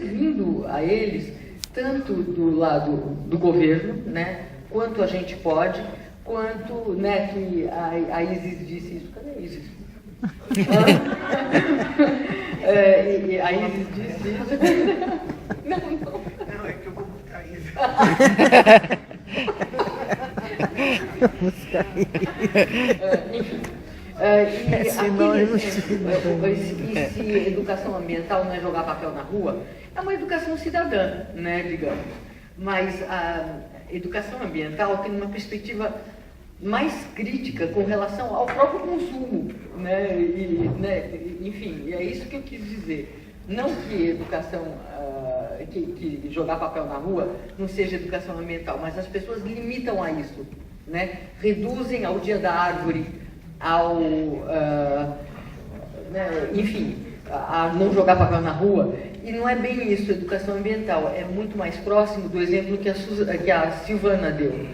servindo a eles, tanto do lado do governo, né, quanto a gente pode, quanto, né, que a Isis disse isso. Cadê a Isis? E a Isis disse isso. Não, é que eu vou buscar a Isis. Enfim. E se educação ambiental não é jogar papel na rua, é uma educação cidadã, né, digamos. Mas a educação ambiental tem uma perspectiva mais crítica com relação ao próprio consumo, né? Enfim, é isso que eu quis dizer. Não que educação, que jogar papel na rua não seja educação ambiental, mas as pessoas limitam a isso, né? Reduzem ao dia da árvore, enfim, a não jogar papel na rua. E não é bem isso, educação ambiental. É muito mais próximo do exemplo que a Silvana deu,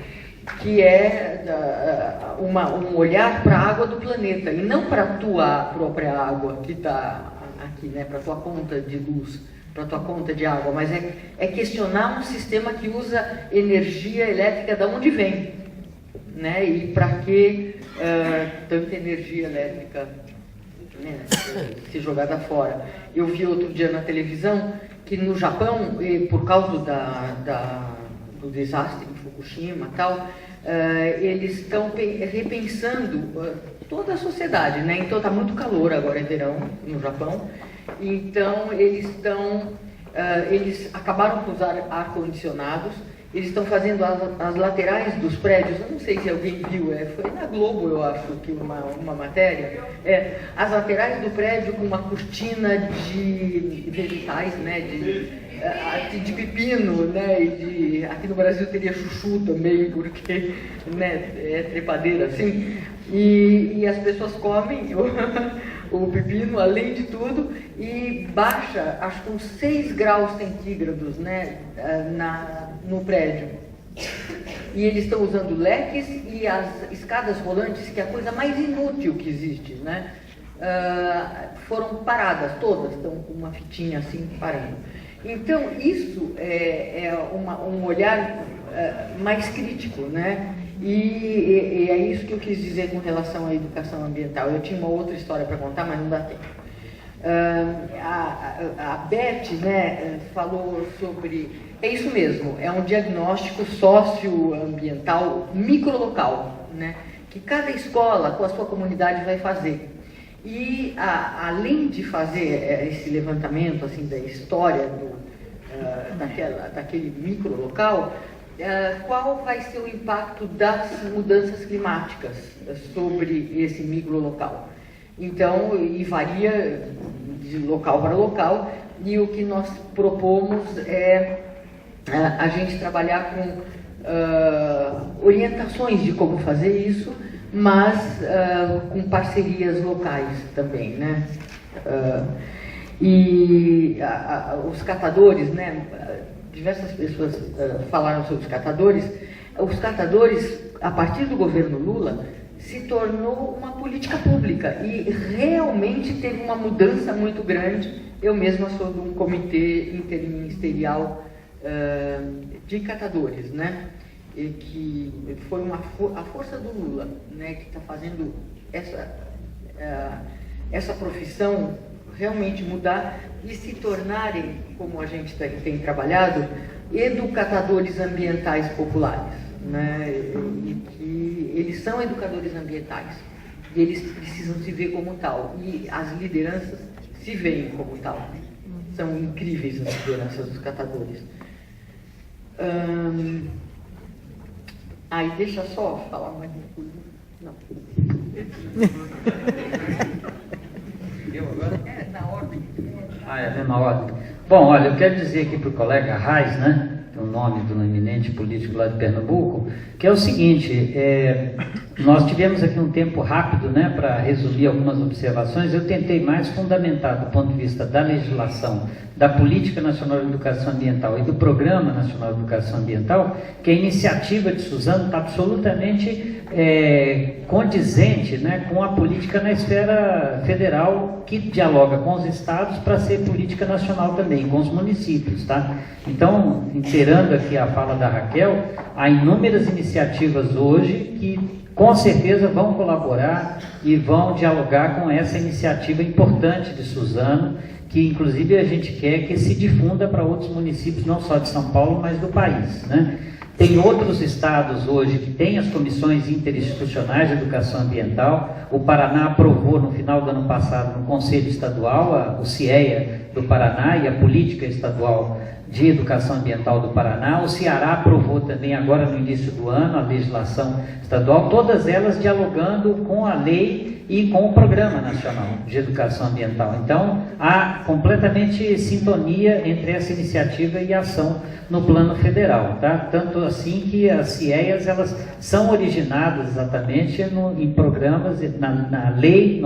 que é um olhar para a água do planeta, e não para a tua própria água que está aqui, né, para a tua conta de luz, para a tua conta de água, mas é questionar um sistema que usa energia elétrica de onde vem, né, e para que tanta energia elétrica, né, ser jogada fora. Eu vi outro dia na televisão que no Japão, por causa do desastre em Fukushima e tal, eles estão repensando toda a sociedade, né? Então está muito calor, agora é verão no Japão, então eles acabaram com os ar-condicionados. Eles estão fazendo as laterais dos prédios, eu não sei se alguém viu, foi na Globo, eu acho, que uma matéria, as laterais do prédio com uma cortina de vegetais, né, de pepino, né, aqui no Brasil teria chuchu também, porque, né, é trepadeira assim, e as pessoas comem o pepino, além de tudo, e baixa, acho que uns 6 graus centígrados, né, no prédio. E eles estão usando leques e as escadas rolantes, que é a coisa mais inútil que existe, né, foram paradas, todas estão com uma fitinha assim, parando. Então, isso é um olhar mais crítico, né? E é isso que eu quis dizer com relação à educação ambiental. Eu tinha uma outra história para contar, mas não dá tempo. A Beth, né, falou sobre... É isso mesmo, é um diagnóstico socioambiental microlocal, né, que cada escola, com a sua comunidade, vai fazer. E, além de fazer esse levantamento assim, da história daquele microlocal, qual vai ser o impacto das mudanças climáticas sobre esse microlocal? Então, e varia de local para local, e o que nós propomos é a gente trabalhar com orientações de como fazer isso, mas com parcerias locais também, né? Os catadores, né? Diversas pessoas falaram sobre os catadores. Os catadores, a partir do governo Lula, se tornou uma política pública e realmente teve uma mudança muito grande. Eu mesma sou de um comitê interministerial de catadores, né? E que foi a força do Lula, né, que está fazendo essa profissão realmente mudar e se tornarem, como a gente tem trabalhado, educadores ambientais populares, né, e que eles são educadores ambientais, e eles precisam se ver como tal, e as lideranças se veem como tal. São incríveis as lideranças dos catadores. Aí deixa só falar mais uma coisa. Não. Eu agora? Na ordem. É a mesma ordem. Bom, olha, eu quero dizer aqui para o colega Reis, né, que é o nome do eminente político lá de Pernambuco, que é o seguinte, Nós tivemos aqui um tempo rápido, né, para resumir algumas observações. Eu tentei mais fundamentar do ponto de vista da legislação, da Política Nacional de Educação Ambiental e do Programa Nacional de Educação Ambiental, que a iniciativa de Suzano está absolutamente condizente, né, com a política na esfera federal, que dialoga com os estados para ser política nacional também, com os municípios, tá? Então, inteirando aqui a fala da Raquel, há inúmeras iniciativas hoje que com certeza vão colaborar e vão dialogar com essa iniciativa importante de Suzano, que inclusive a gente quer que se difunda para outros municípios, não só de São Paulo, mas do país, né? Tem outros estados hoje que têm as comissões interinstitucionais de educação ambiental. O Paraná aprovou no final do ano passado no Conselho Estadual, o CIEA do Paraná e a Política Estadual de Educação Ambiental do Paraná. O Ceará aprovou também agora no início do ano a legislação estadual, todas elas dialogando com a lei e com o Programa Nacional de Educação Ambiental. Então, há completamente sintonia entre essa iniciativa e a ação no plano federal, tá? Tanto assim que as CIEAs, elas são originadas exatamente em programas, na Lei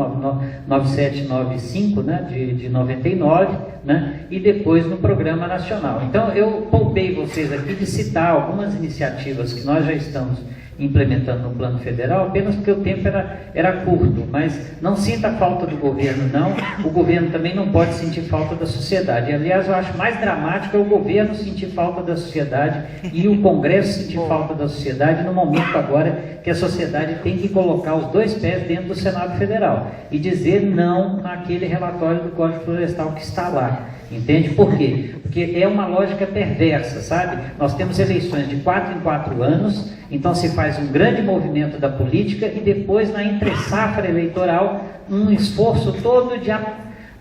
9795, né, de 99, né, e depois no Programa Nacional. Então, eu poupei vocês aqui de citar algumas iniciativas que nós já estamos implementando no plano federal, apenas porque o tempo era curto, mas não sinta falta do governo, não. O governo também não pode sentir falta da sociedade. Aliás, eu acho mais dramático é o governo sentir falta da sociedade e o Congresso sentir falta da sociedade no momento agora que a sociedade tem que colocar os dois pés dentro do Senado Federal e dizer não naquele relatório do Código Florestal que está lá. Entende? Por quê? Porque é uma lógica perversa, sabe? Nós temos eleições de 4 em 4 anos, então se faz um grande movimento da política e depois, na entre-safra eleitoral, um esforço todo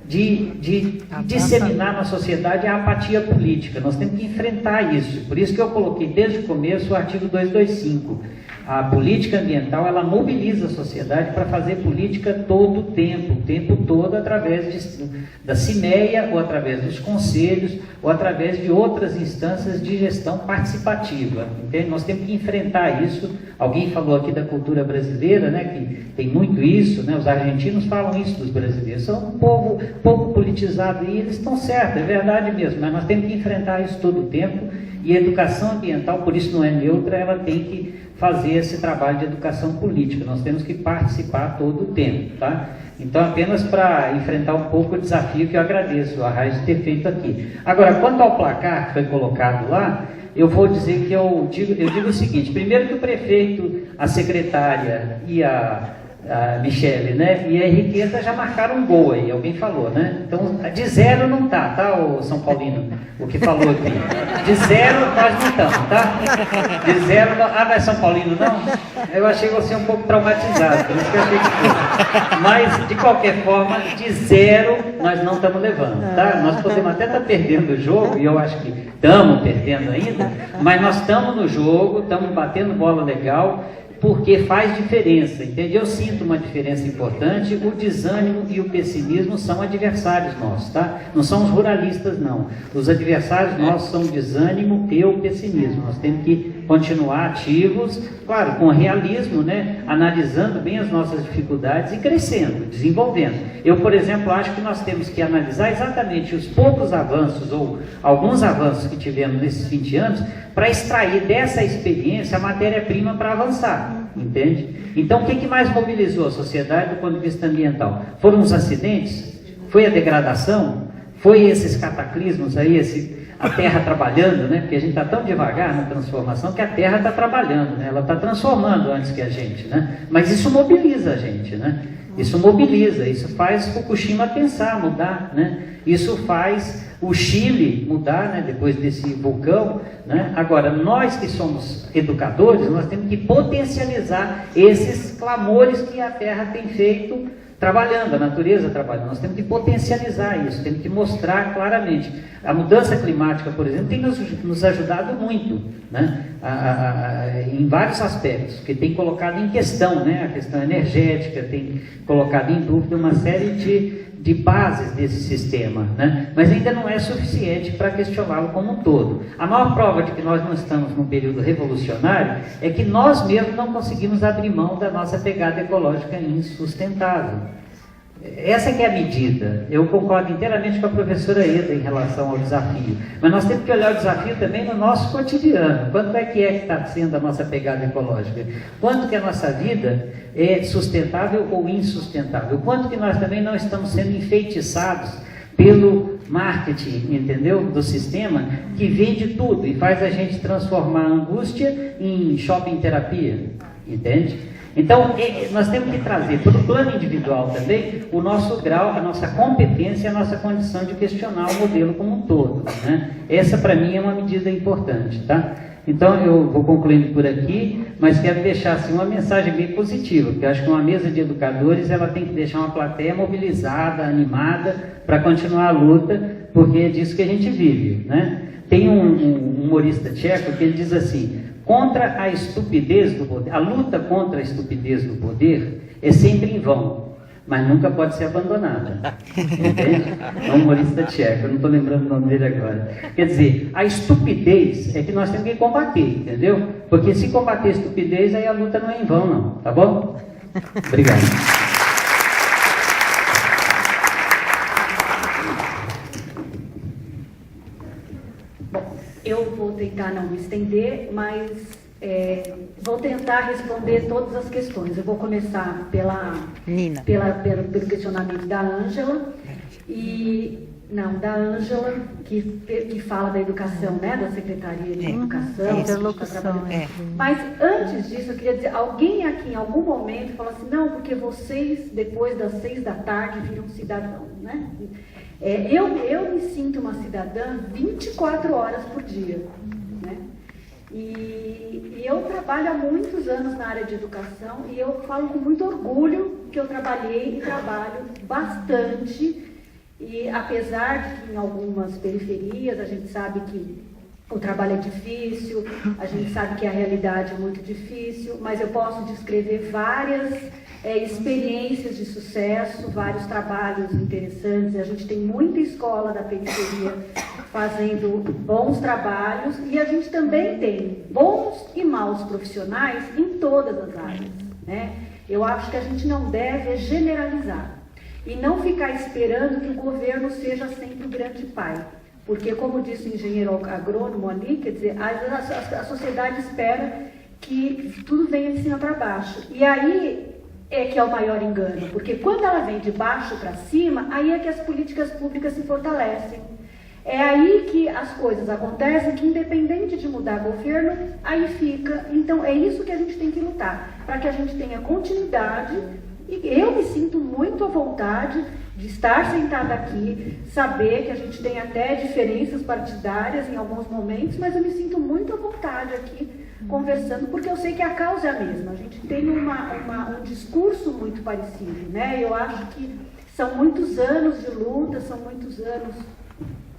de disseminar na sociedade a apatia política. Nós temos que enfrentar isso. Por isso que eu coloquei desde o começo o artigo 225. A política ambiental, ela mobiliza a sociedade para fazer política todo o tempo todo, através da CIMEA, ou através dos conselhos, ou através de outras instâncias de gestão participativa. Entende? Nós temos que enfrentar isso. Alguém falou aqui da cultura brasileira, né, que tem muito isso, né? Os argentinos falam isso dos brasileiros. São um povo pouco politizado e eles estão certos, é verdade mesmo, mas nós temos que enfrentar isso todo o tempo. E a educação ambiental, por isso não é neutra, ela tem que fazer esse trabalho de educação política. Nós temos que participar todo o tempo, tá? Então, apenas para enfrentar um pouco o desafio que eu agradeço a Raiz de ter feito aqui. Agora, quanto ao placar que foi colocado lá, eu vou dizer que eu digo o seguinte: primeiro que o prefeito, a secretária e a Michele, né, e a Henriqueta já marcaram um gol aí, alguém falou, né? Então, de 0 não tá, o São Paulino, o que falou aqui. De 0 nós não estamos, tá? De 0, não é São Paulino não? Eu achei você um pouco traumatizado, por isso que eu achei que foi. Mas, de qualquer forma, de 0 nós não estamos levando, tá? Nós podemos até estar perdendo o jogo, e eu acho que estamos perdendo ainda, mas nós estamos no jogo, estamos batendo bola legal, porque faz diferença, entende? Eu sinto uma diferença importante. O desânimo e o pessimismo são adversários nossos, tá? Não são os ruralistas, não. Os adversários nossos são o desânimo e o pessimismo. Nós temos que continuar ativos, claro, com realismo, né? Analisando bem as nossas dificuldades e crescendo, desenvolvendo. Eu, por exemplo, acho que nós temos que analisar exatamente os poucos avanços ou alguns avanços que tivemos nesses 20 anos para extrair dessa experiência a matéria-prima para avançar, entende? Então, o que mais mobilizou a sociedade do ponto de vista ambiental? Foram os acidentes? Foi a degradação? Foi esses cataclismos aí, a Terra trabalhando, né? Porque a gente está tão devagar na transformação que a Terra está trabalhando, né? Ela está transformando antes que a gente, né? Mas isso mobiliza a gente, né? Isso mobiliza, isso faz Fukushima pensar, mudar, né? Isso faz o Chile mudar, né, depois desse vulcão, né? Agora, nós que somos educadores, nós temos que potencializar esses clamores que a Terra tem feito trabalhando, a natureza trabalhando. Nós temos que potencializar isso, temos que mostrar claramente. A mudança climática, por exemplo, tem nos ajudado muito, né? Em vários aspectos, que tem colocado em questão, né, a questão energética, tem colocado em dúvida uma série de bases desse sistema, né? Mas ainda não é suficiente para questioná-lo como um todo. A maior prova de que nós não estamos num período revolucionário é que nós mesmos não conseguimos abrir mão da nossa pegada ecológica insustentável. Essa que é a medida. Eu concordo inteiramente com a professora Eda em relação ao desafio, mas nós temos que olhar o desafio também no nosso cotidiano. Quanto é que está sendo a nossa pegada ecológica? Quanto que a nossa vida é sustentável ou insustentável? Quanto que nós também não estamos sendo enfeitiçados pelo marketing, entendeu? Do sistema, que vende tudo e faz a gente transformar a angústia em shopping terapia, entende? Então, nós temos que trazer para o plano individual também o nosso grau, a nossa competência, a nossa condição de questionar o modelo como um todo, né? Essa, para mim, é uma medida importante, tá? Então, eu vou concluindo por aqui, mas quero deixar assim, uma mensagem bem positiva, porque eu acho que uma mesa de educadores ela tem que deixar uma plateia mobilizada, animada, para continuar a luta, porque é disso que a gente vive, né? Tem um humorista tcheco que ele diz assim: contra a estupidez do poder, a luta contra a estupidez do poder é sempre em vão, mas nunca pode ser abandonada. Entende? É um humorista tcheco, eu não estou lembrando o nome dele agora. Quer dizer, a estupidez é que nós temos que combater, entendeu? Porque se combater a estupidez, aí a luta não é em vão, não. Tá bom? Obrigado. Eu vou tentar não me estender, mas vou tentar responder todas as questões. Eu vou começar pelo questionamento da Ângela, que fala da educação, né, da Secretaria de Educação. Interlocução. Mas antes disso, eu queria dizer, alguém aqui em algum momento falou assim, não, porque vocês, depois das 6 da tarde, viram cidadão, né? Eu me sinto uma cidadã 24 horas por dia, né? E eu trabalho há muitos anos na área de educação e eu falo com muito orgulho que eu trabalhei e trabalho bastante, e apesar de que em algumas periferias a gente sabe que o trabalho é difícil, a gente sabe que a realidade é muito difícil, mas eu posso descrever várias experiências de sucesso, vários trabalhos interessantes. A gente tem muita escola da periferia fazendo bons trabalhos e a gente também tem bons e maus profissionais em todas as áreas, né? Eu acho que a gente não deve generalizar e não ficar esperando que o governo seja sempre o grande pai. Porque, como disse o engenheiro agrônomo ali, quer dizer, a sociedade espera que tudo venha de cima para baixo. E aí é que é o maior engano, porque quando ela vem de baixo para cima, aí é que as políticas públicas se fortalecem. É aí que as coisas acontecem, que independente de mudar governo, aí fica. Então é isso que a gente tem que lutar, para que a gente tenha continuidade. E eu me sinto muito à vontade de estar sentada aqui, saber que a gente tem até diferenças partidárias em alguns momentos, mas eu me sinto muito à vontade aqui conversando, porque eu sei que a causa é a mesma. A gente tem um discurso muito parecido, né? Eu acho que são muitos anos de luta, são muitos anos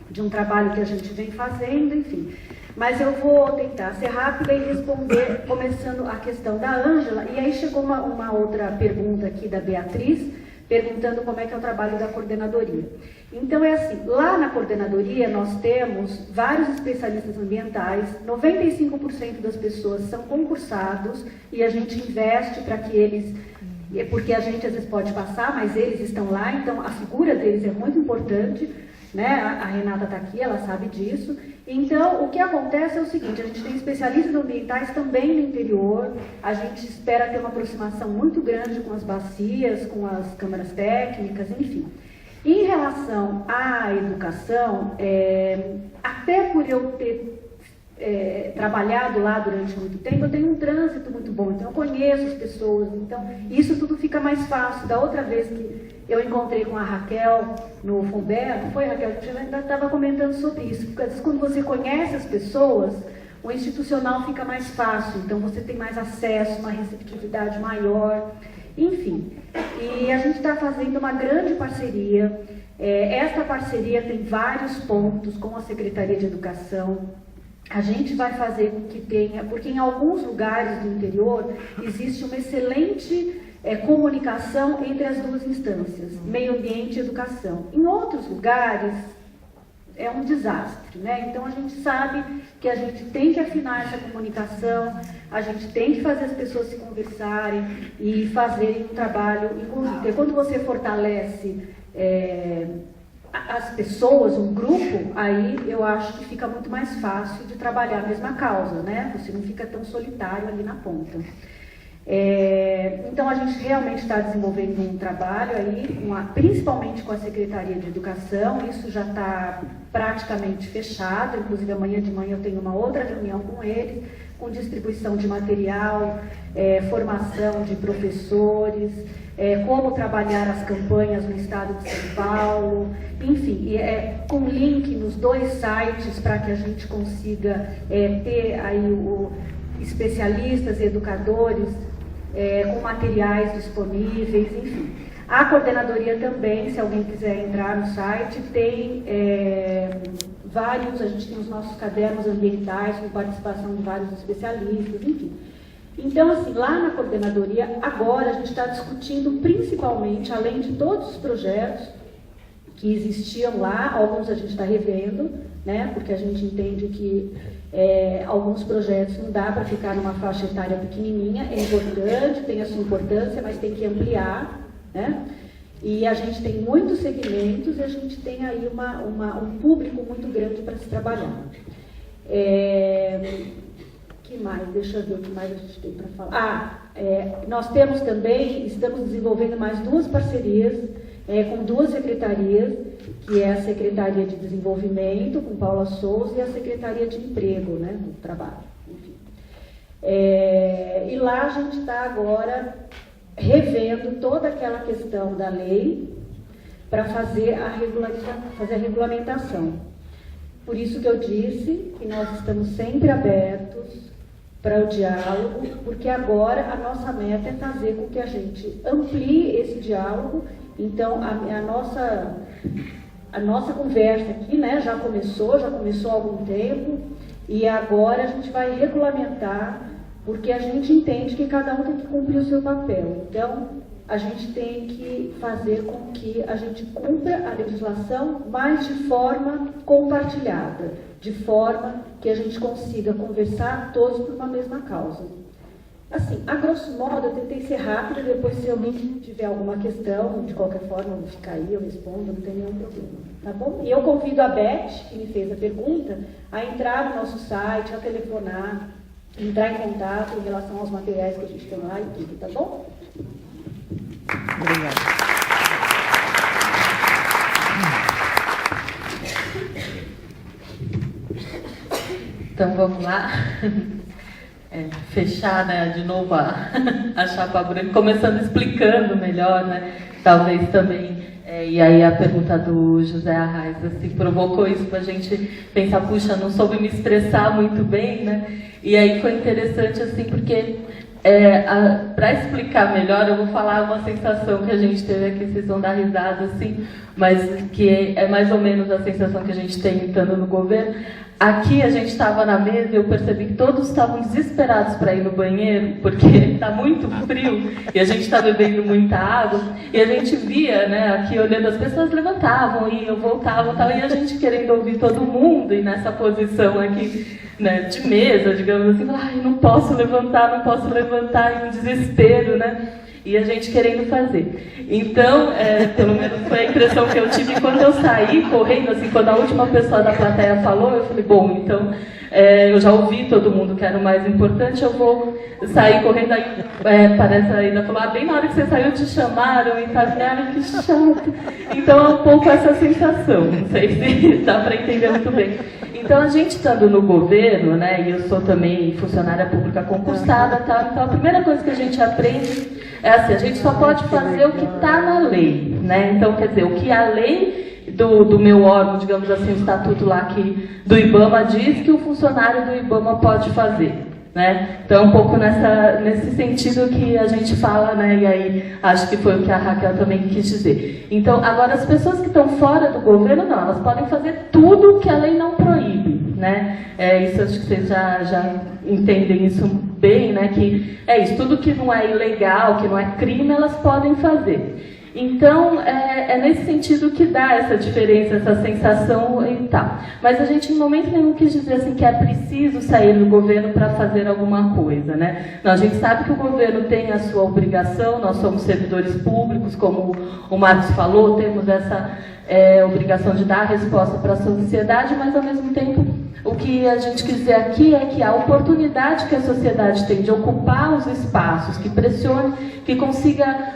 de um trabalho que a gente vem fazendo, enfim. Mas eu vou tentar ser rápida e responder, começando a questão da Ângela, e aí chegou uma outra pergunta aqui da Beatriz, perguntando como é que é o trabalho da coordenadoria. Então é assim, lá na coordenadoria nós temos vários especialistas ambientais, 95% das pessoas são concursados e a gente investe para que eles, porque a gente às vezes pode passar, mas eles estão lá, então a figura deles é muito importante, né? A Renata está aqui, ela sabe disso. Então, o que acontece é o seguinte, a gente tem especialistas ambientais também no interior, a gente espera ter uma aproximação muito grande com as bacias, com as câmaras técnicas, enfim. Em relação à educação, até por eu ter trabalhado lá durante muito tempo, eu tenho um trânsito muito bom, então eu conheço as pessoas, então isso tudo fica mais fácil. Da outra vez que eu encontrei com a Raquel no Fumber, não foi, Raquel? A gente ainda estava comentando sobre isso, porque às vezes quando você conhece as pessoas, o institucional fica mais fácil, então você tem mais acesso, uma receptividade maior, enfim. E a gente está fazendo uma grande parceria, esta parceria tem vários pontos com a Secretaria de Educação. A gente vai fazer com que tenha, porque em alguns lugares do interior existe uma excelente comunicação entre as duas instâncias, meio ambiente e educação. Em outros lugares, é um desastre, né? Então a gente sabe que a gente tem que afinar essa comunicação, a gente tem que fazer as pessoas se conversarem e fazerem um trabalho em conjunto. E quando você fortalece as pessoas, um grupo, aí eu acho que fica muito mais fácil de trabalhar a mesma causa, né? Você não fica tão solitário ali na ponta. Então a gente realmente está desenvolvendo um trabalho aí, principalmente com a Secretaria de Educação. Isso já está praticamente fechado, inclusive amanhã de manhã eu tenho uma outra reunião com eles, com distribuição de material, formação de professores, como trabalhar as campanhas no estado de São Paulo, enfim, com link nos 2 sites para que a gente consiga ter aí especialistas e educadores com materiais disponíveis, enfim. A coordenadoria também, se alguém quiser entrar no site, tem a gente tem os nossos cadernos ambientais com participação de vários especialistas, enfim. Então, assim, lá na coordenadoria, agora a gente está discutindo principalmente, além de todos os projetos que existiam lá, alguns a gente está revendo, né, porque a gente entende que alguns projetos não dá para ficar numa faixa etária pequenininha, é importante, tem a sua importância, mas tem que ampliar, né? E a gente tem muitos segmentos e a gente tem aí um público muito grande para se trabalhar. Que mais? Deixa eu ver o que mais a gente tem para falar. Nós temos também, estamos desenvolvendo mais 2 parcerias com 2 secretarias, que é a Secretaria de Desenvolvimento, com Paula Souza, e a Secretaria de Emprego, né, do Trabalho. Enfim. E lá a gente está agora revendo toda aquela questão da lei para fazer a regulamentação. Por isso que eu disse que nós estamos sempre abertos para o diálogo, porque agora a nossa meta é fazer com que a gente amplie esse diálogo. Então, a nossa conversa aqui, né, já começou há algum tempo, e agora a gente vai regulamentar, porque a gente entende que cada um tem que cumprir o seu papel. Então, a gente tem que fazer com que a gente cumpra a legislação, mas de forma compartilhada, de forma que a gente consiga conversar todos por uma mesma causa. Assim, a grosso modo, eu tentei ser rápida, depois se alguém tiver alguma questão, de qualquer forma, eu vou ficar aí, eu respondo, não tem nenhum problema, tá bom? E eu convido a Beth, que me fez a pergunta, a entrar no nosso site, a telefonar, entrar em contato em relação aos materiais que a gente tem lá e tudo, tá bom? Obrigada. Então vamos lá. Fechar, né, de novo a chapa branca, começando explicando melhor, né, talvez também, e aí a pergunta do José Arraes, assim, provocou isso para a gente pensar, puxa, não soube me expressar muito bem, né, e aí foi interessante, assim, porque para explicar melhor, eu vou falar uma sensação que a gente teve aqui, vocês vão dar risada, assim, mas que é mais ou menos a sensação que a gente tem estando no governo. Aqui a gente estava na mesa e eu percebi que todos estavam desesperados para ir no banheiro, porque está muito frio e a gente está bebendo muita água. E a gente via, né, aqui olhando, as pessoas levantavam, iam, voltavam, tal, e a gente querendo ouvir todo mundo, e nessa posição aqui, né, de mesa, digamos assim, ai, não posso levantar, e um desespero, né? E a gente querendo fazer. Então, pelo menos foi a impressão que eu tive quando eu saí correndo, assim, quando a última pessoa da plateia falou, eu falei, bom, então, eu já ouvi todo mundo que era o mais importante, eu vou sair correndo, aí parece a Ida falou, bem na hora que você saiu te chamaram, e tá, que chato. Então é um pouco essa sensação, não sei se dá para entender muito bem. Então, a gente estando no governo, né, e eu sou também funcionária pública concursada, tá, então a primeira coisa que a gente aprende é assim, a gente só pode fazer o que está na lei, né? Então, quer dizer, o que a lei do meu órgão, digamos assim, o estatuto lá do IBAMA diz que o funcionário do IBAMA pode fazer, né? Então, um pouco nesse sentido que a gente fala, né? E aí, acho que foi o que a Raquel também quis dizer. Então, agora, as pessoas que estão fora do governo, não, elas podem fazer tudo que a lei não proíbe, né? Isso acho que vocês já entendem isso bem, né, que é isso, tudo que não é ilegal, que não é crime, elas podem fazer. Então, é nesse sentido que dá essa diferença, essa sensação e tal. Mas a gente, em momento nenhum, quis dizer assim, que é preciso sair do governo para fazer alguma coisa, né? Não, a gente sabe que o governo tem a sua obrigação, nós somos servidores públicos, como o Marcos falou, temos essa obrigação de dar resposta para a sociedade, mas, ao mesmo tempo, o que a gente quis dizer aqui é que a oportunidade que a sociedade tem de ocupar os espaços, que pressione, que consiga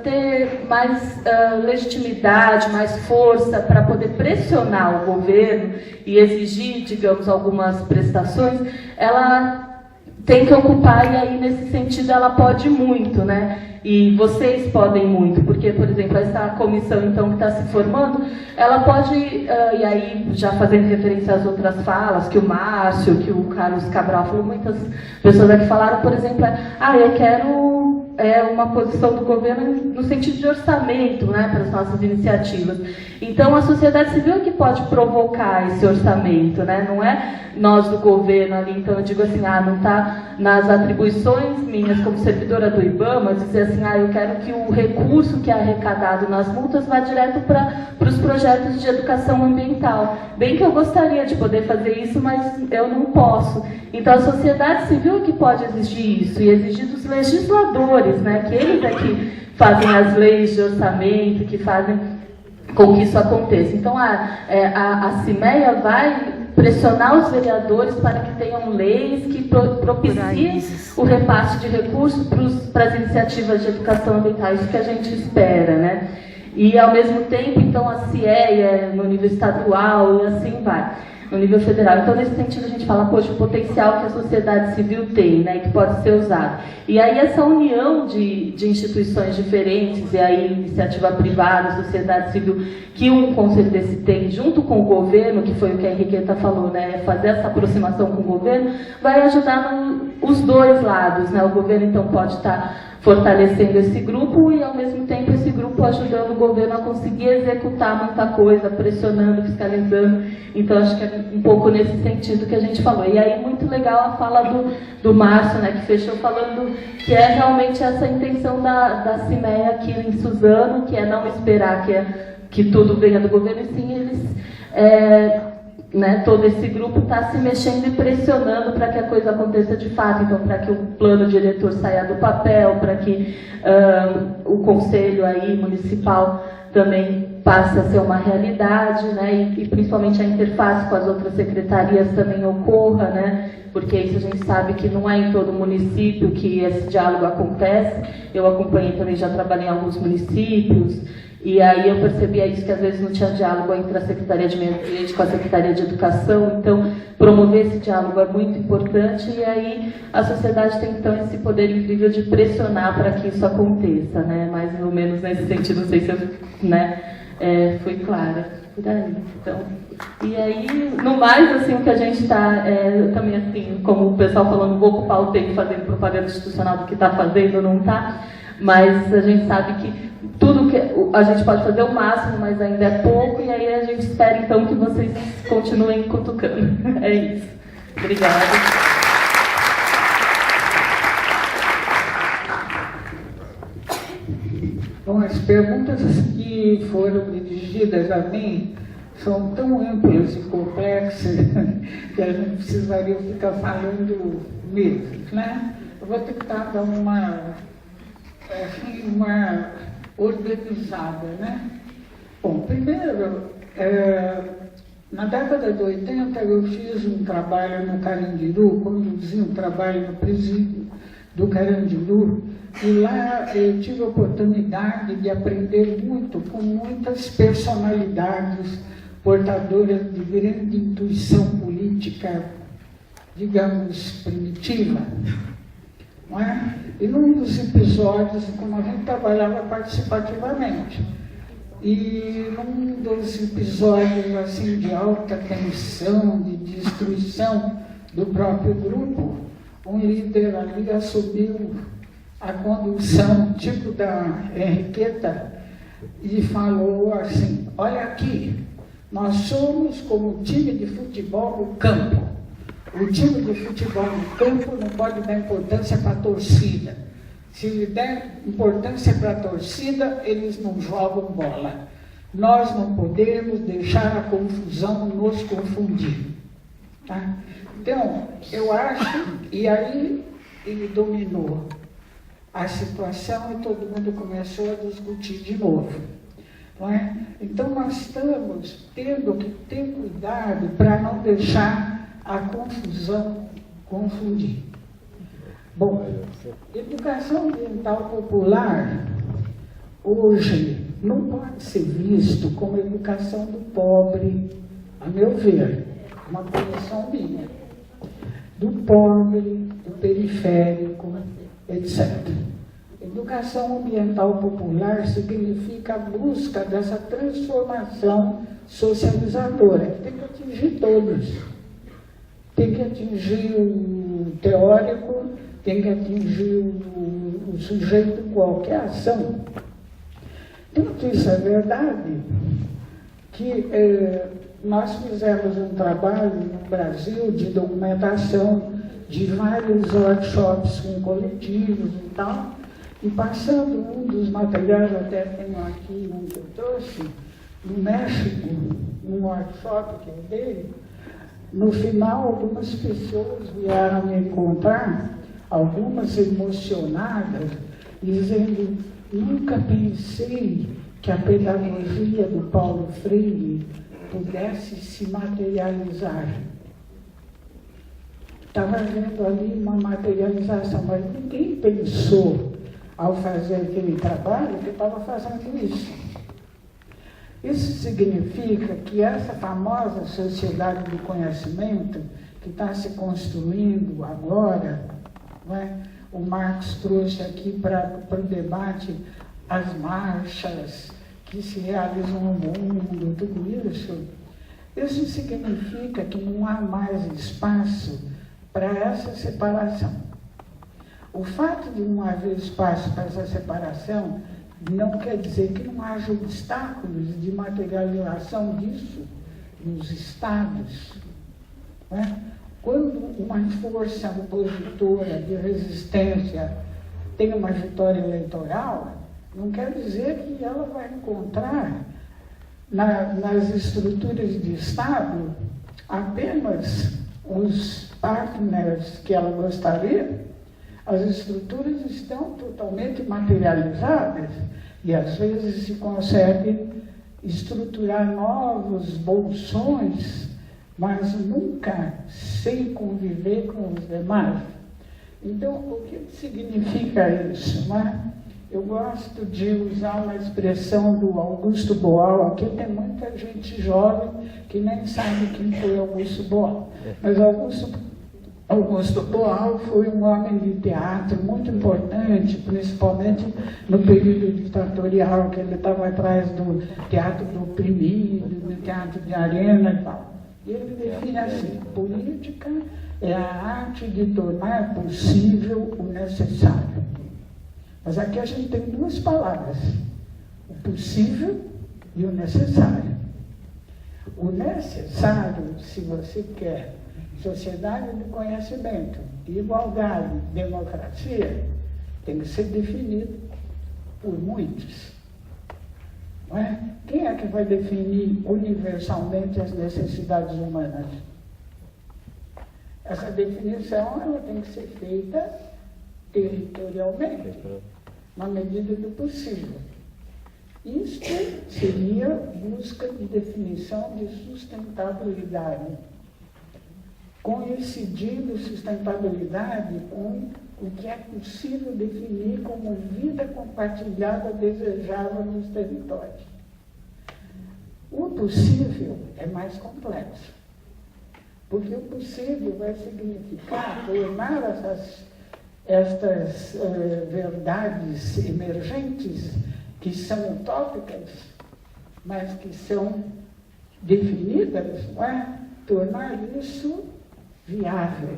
ter mais legitimidade, mais força para poder pressionar o governo e exigir, digamos, algumas prestações, ela tem que ocupar, e aí, nesse sentido, ela pode muito, né? E vocês podem muito, porque, por exemplo, essa comissão, então, que está se formando, ela pode, e aí, já fazendo referência às outras falas, que o Márcio, que o Carlos Cabral falou, muitas pessoas aqui falaram, por exemplo, eu quero uma posição do governo no sentido de orçamento, né, para as nossas iniciativas. Então, a sociedade civil é que pode provocar esse orçamento, né? Não é nós do governo ali. Então, eu digo assim, não está nas atribuições minhas como servidora do IBAMA, dizer assim, eu quero que o recurso que é arrecadado nas multas vá direto para os projetos de educação ambiental. Bem que eu gostaria de poder fazer isso, mas eu não posso. Então, a sociedade civil é que pode exigir isso, e exigir dos legisladores, né, que eles é que fazem as leis de orçamento, que fazem com que isso aconteça. Então, a CIMEA vai pressionar os vereadores para que tenham leis que propiciem o repasse de recursos para as iniciativas de educação ambiental, isso que a gente espera, né? E, ao mesmo tempo, então, a CIEA no nível estadual e assim vai, no nível federal. Então, nesse sentido, a gente fala, poxa, o potencial que a sociedade civil tem, né, que pode ser usado. E aí, essa união de instituições diferentes, e aí iniciativa privada, sociedade civil, que um conselho desse tem, junto com o governo, que foi o que a Henriqueta falou, né, fazer essa aproximação com o governo, vai ajudar os dois lados, né? O governo, então, pode estar fortalecendo esse grupo e, ao mesmo tempo, esse grupo ajudando o governo a conseguir executar muita coisa, pressionando, fiscalizando. Então, acho que é um pouco nesse sentido que a gente falou. E aí, muito legal a fala do Márcio, né, que fechou falando que é realmente essa intenção da CIMEA aqui em Suzano, que é não esperar que tudo venha do governo, e sim eles... né, todo esse grupo está se mexendo e pressionando para que a coisa aconteça de fato. Então, para que o plano diretor saia do papel, para que o conselho aí municipal também passe a ser uma realidade, né, e principalmente a interface com as outras secretarias também ocorra, né, porque isso a gente sabe que não é em todo município que esse diálogo acontece. Eu acompanhei também, já trabalhei em alguns municípios, e aí eu percebia isso, que às vezes não tinha diálogo entre a Secretaria de Meio Ambiente com a Secretaria de Educação. Então, promover esse diálogo é muito importante, e aí a sociedade tem, então, esse poder incrível de pressionar para que isso aconteça, né? Mais ou menos nesse sentido, não sei se eu, né, fui clara por aí. Então, e aí, no mais, assim, o que a gente está, também, assim, como o pessoal falou, não vou ocupar o tempo fazendo propaganda institucional do que está fazendo ou não está, mas a gente sabe que tudo que a gente pode fazer o máximo, mas ainda é pouco, e aí a gente espera, então, que vocês continuem cutucando. É isso. Obrigada. Bom, as perguntas que foram dirigidas a mim são tão amplas e complexas que a gente precisaria ficar falando meses, né? Eu vou tentar dar uma organizada, né? Bom, primeiro, na década de 80 eu fiz um trabalho no Carandiru, conduzi um trabalho no presídio do Carandiru, e lá eu tive a oportunidade de aprender muito com muitas personalidades portadoras de grande intuição política, digamos, primitiva. Não é? E num dos episódios, como a gente trabalhava participativamente, e num dos episódios assim, de alta tensão, de destruição do próprio grupo, um líder ali assumiu a condução, tipo da Henriqueta, e falou assim: olha aqui, nós somos como um time de futebol no campo. O time de futebol no campo não pode dar importância para a torcida. Se lhe der importância para a torcida, eles não jogam bola. Nós não podemos deixar a confusão nos confundir. Tá? Então, eu acho, e aí ele dominou a situação e todo mundo começou a discutir de novo. Não é? Então, nós estamos tendo que ter cuidado para não deixar a confusão confundir. Bom, educação ambiental popular, hoje, não pode ser visto como educação do pobre, a meu ver, uma posição minha, do pobre, do periférico, etc. Educação ambiental popular significa a busca dessa transformação socializadora, que tem que atingir todos. Tem que atingir o teórico, tem que atingir o sujeito em qualquer ação. Tanto isso é verdade que nós fizemos um trabalho no Brasil de documentação de vários workshops com coletivos e tal, e passando um dos materiais, até tenho aqui um que eu trouxe, no México, um workshop que eu dei, no final algumas pessoas vieram me encontrar, algumas emocionadas, dizendo: nunca pensei que a pedagogia do Paulo Freire pudesse se materializar. Estava vendo ali uma materialização, mas ninguém pensou, ao fazer aquele trabalho, que estava fazendo isso. Isso significa que essa famosa sociedade do conhecimento, que está se construindo agora, não é? O Marx trouxe aqui para o debate as marchas que se realizam no mundo, tudo isso. Isso significa que não há mais espaço para essa separação. O fato de não haver espaço para essa separação não quer dizer que não haja obstáculos de materialização disso nos estados. Não é? Quando uma força opositora de resistência tem uma vitória eleitoral, não quer dizer que ela vai encontrar nas estruturas de Estado apenas os partners que ela gostaria. As estruturas estão totalmente materializadas e às vezes se consegue estruturar novos bolsões, mas nunca sem conviver com os demais. Então, o que significa isso? Não é? Eu gosto de usar uma expressão do Augusto Boal. Aqui tem muita gente jovem que nem sabe quem foi Augusto Boal. Mas Augusto Boal foi um homem de teatro muito importante, principalmente no período ditatorial, que ele estava atrás do teatro do oprimido, do teatro de arena e tal. E ele define assim: política é a arte de tornar possível o necessário. Mas aqui a gente tem duas palavras: o possível e o necessário. O necessário, se você quer sociedade de conhecimento, igualdade, democracia, tem que ser definido por muitos. Não é? Quem é que vai definir universalmente as necessidades humanas? Essa definição ela tem que ser feita territorialmente, na medida do possível. Isto seria busca de definição de sustentabilidade, coincidindo sustentabilidade com o que é possível definir como vida compartilhada desejável nos territórios. O possível é mais complexo, porque o possível vai significar tornar estas verdades emergentes, que são utópicas, mas que são definidas, não é? Tornar isso viável.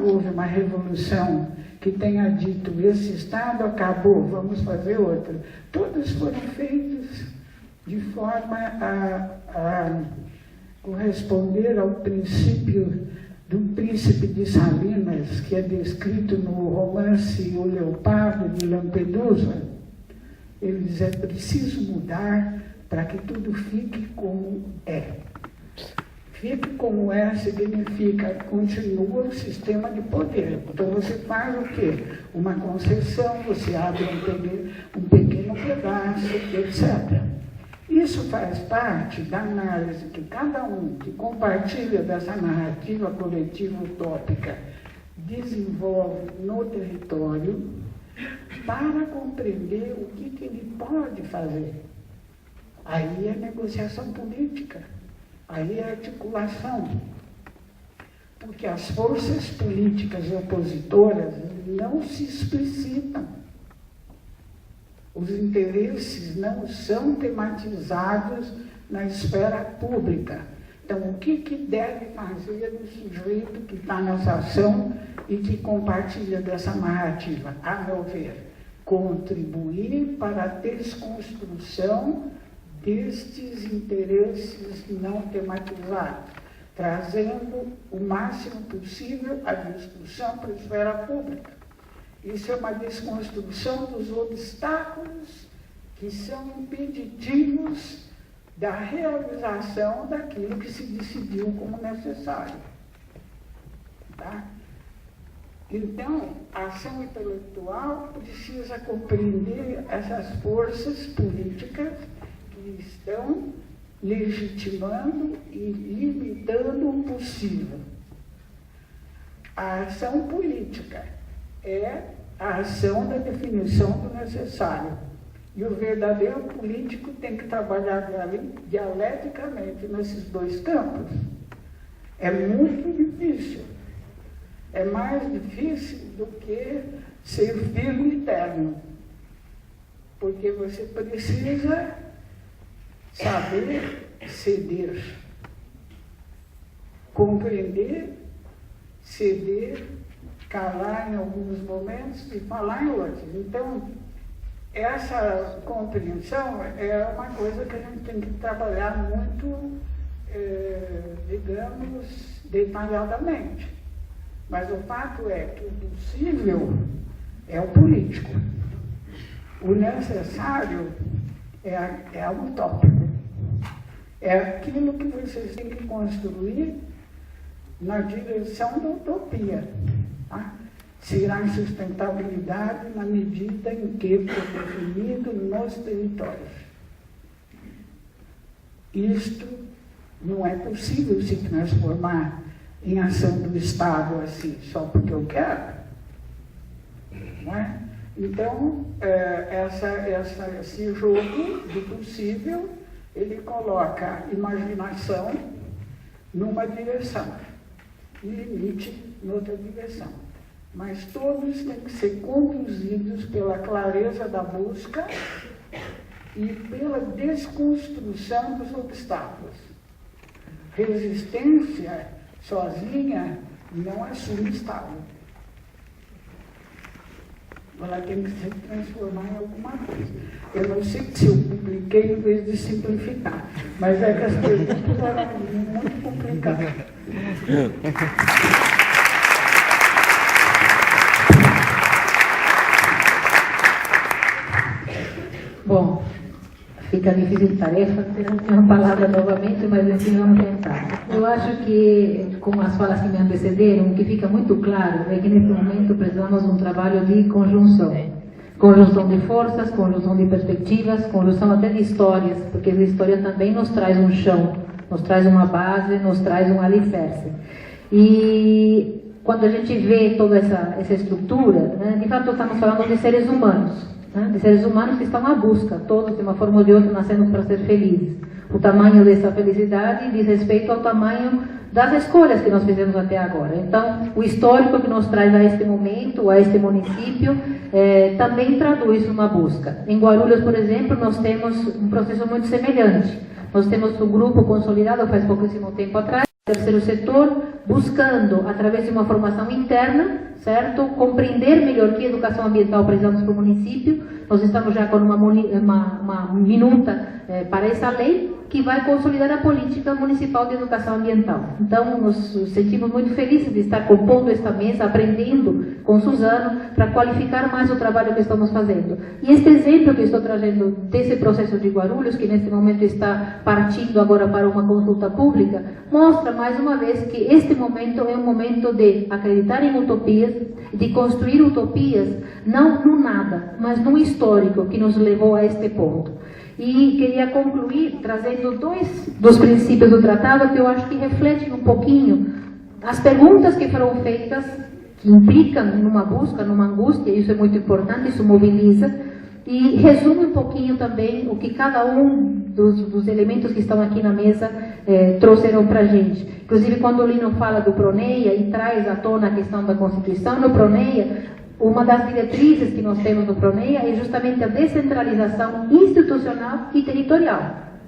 Houve uma revolução que tenha dito: esse Estado acabou, vamos fazer outro. Todos foram feitos de forma a corresponder ao princípio do príncipe de Salinas, que é descrito no romance O Leopardo de Lampedusa. Ele diz: é preciso mudar para que tudo fique como é. Fique como é significa continua o sistema de poder. Então você faz o quê? Uma concessão, você abre um pequeno pedaço, etc. Isso faz parte da análise que cada um que compartilha dessa narrativa coletiva utópica desenvolve no território para compreender o que ele pode fazer. Aí é negociação política, aí é articulação. Porque as forças políticas opositoras não se explicitam. Os interesses não são tematizados na esfera pública. Então, o que deve fazer o sujeito que está nessa ação e que compartilha dessa narrativa? A meu ver, contribuir para a desconstrução destes interesses não tematizados, trazendo o máximo possível a discussão para a esfera pública. Isso é uma desconstrução dos obstáculos que são impeditivos da realização daquilo que se decidiu como necessário. Tá? Então, a ação intelectual precisa compreender essas forças políticas que estão legitimando e limitando o possível. A ação política é a ação da definição do necessário. E o verdadeiro político tem que trabalhar dialeticamente nesses dois campos. É muito difícil. É mais difícil do que ser firme e terno. Porque você precisa saber ceder, compreender, ceder, calar em alguns momentos e falar em outros. Então, essa compreensão é uma coisa que a gente tem que trabalhar muito, digamos, detalhadamente. Mas o fato é que o possível é o político. O necessário é o utópico. É aquilo que vocês têm que construir na direção da utopia. Tá? Será sustentabilidade na medida em que for definido nos territórios. Isto não é possível se transformar em ação do Estado assim, só porque eu quero. Não é? Então, esse jogo do possível, ele coloca a imaginação numa direção e limite noutra direção. Mas todos têm que ser conduzidos pela clareza da busca e pela desconstrução dos obstáculos. Resistência sozinha não assume Estado. Ela tem que se transformar em alguma coisa. Eu não sei se eu publiquei em vez de simplificar, mas é que as perguntas eram muito complicadas. Bom, fica difícil tarefa ter a última palavra novamente, mas enfim, vamos tentar. Eu acho que, como as falas que me antecederam, o que fica muito claro é que nesse momento precisamos de um trabalho de conjunção. Conjunção de forças, conjunção de perspectivas, conjunção até de histórias, porque a história também nos traz um chão, nos traz uma base, nos traz um alicerce. E quando a gente vê toda essa estrutura, né, de fato estamos falando de seres humanos. De seres humanos que estão à busca, todos de uma forma ou de outra nascemos para ser felizes. O tamanho dessa felicidade diz respeito ao tamanho das escolhas que nós fizemos até agora. Então, o histórico que nos traz a este momento, a este município, também traduz uma busca. Em Guarulhos, por exemplo, nós temos um processo muito semelhante. Nós temos um grupo consolidado faz pouquíssimo tempo atrás, terceiro setor, buscando, através de uma formação interna, certo? Compreender melhor que educação ambiental precisamos para o município. Nós estamos já com uma minuta para essa lei, que vai consolidar a política municipal de educação ambiental. Então, nos sentimos muito felizes de estar compondo esta mesa, aprendendo com Suzano, para qualificar mais o trabalho que estamos fazendo. E este exemplo que estou trazendo desse processo de Guarulhos, que neste momento está partindo agora para uma consulta pública, mostra mais uma vez que este momento é um momento de acreditar em utopias, de construir utopias, não no nada, mas no histórico que nos levou a este ponto. E queria concluir trazendo dois dos princípios do tratado que eu acho que refletem um pouquinho as perguntas que foram feitas, que implicam numa busca, numa angústia, isso é muito importante, isso mobiliza, e resume um pouquinho também o que cada um dos elementos que estão aqui na mesa trouxeram para a gente. Inclusive, quando o Lino fala do PRONEIA e traz à tona a questão da Constituição, no PRONEIA, uma das diretrizes que nós temos no PRONEIA é justamente a descentralização institucional e territorial.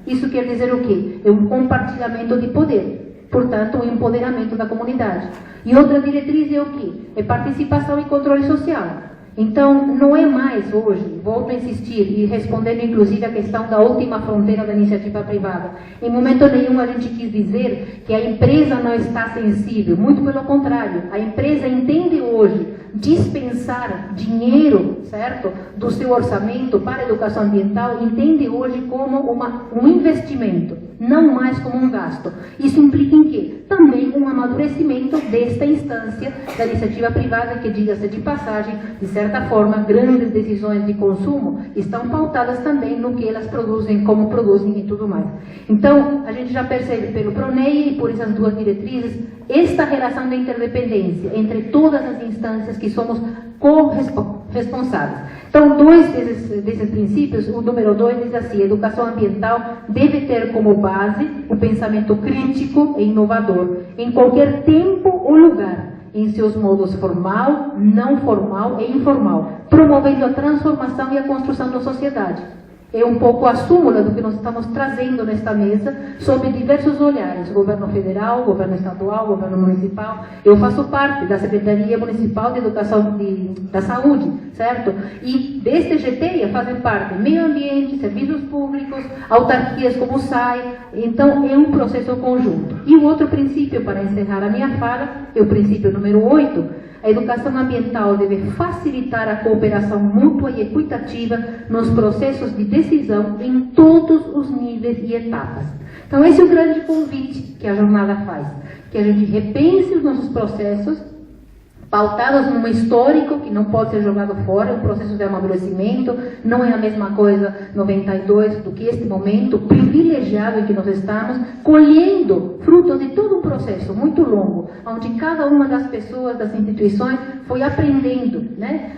Isso quer dizer o quê? É um compartilhamento de poder, portanto, um empoderamento da comunidade. E outra diretriz é o quê? É participação e controle social. Então, não é mais hoje, volto a insistir, e respondendo inclusive a questão da última fronteira da iniciativa privada, em momento nenhum a gente quis dizer que a empresa não está sensível, muito pelo contrário, a empresa entende hoje dispensar dinheiro, certo, do seu orçamento para a educação ambiental, entende hoje como um investimento, não mais como um gasto. Isso implica em quê? Também um amadurecimento desta instância da iniciativa privada, que, diga-se de passagem, de certa forma, grandes decisões de consumo estão pautadas também no que elas produzem, como produzem e tudo mais. Então, a gente já percebe pelo PRONEIA e por essas duas diretrizes, esta relação de interdependência entre todas as instâncias que somos corresponsáveis. Então, dois desses princípios, o número 2 diz assim: a educação ambiental deve ter como base o pensamento crítico e inovador, em qualquer tempo ou lugar, em seus modos formal, não formal e informal, promovendo a transformação e a construção da sociedade. É um pouco a súmula do que nós estamos trazendo nesta mesa, sob diversos olhares: governo federal, governo estadual, governo municipal. Eu faço parte da Secretaria Municipal de Educação da Saúde, certo? E deste GTEA fazem parte meio ambiente, serviços públicos, autarquias como o SAI. Então, é um processo conjunto. E o outro princípio, para encerrar a minha fala, é o princípio número 8. A educação ambiental deve facilitar a cooperação mútua e equitativa nos processos de decisão em todos os níveis e etapas. Então, esse é o grande convite que a jornada faz, que a gente repense os nossos processos, pautados num histórico que não pode ser jogado fora, é um processo de amadurecimento, não é a mesma coisa 92 do que este momento privilegiado em que nós estamos, colhendo frutos de todo um processo muito longo, onde cada uma das pessoas, das instituições, foi aprendendo, né,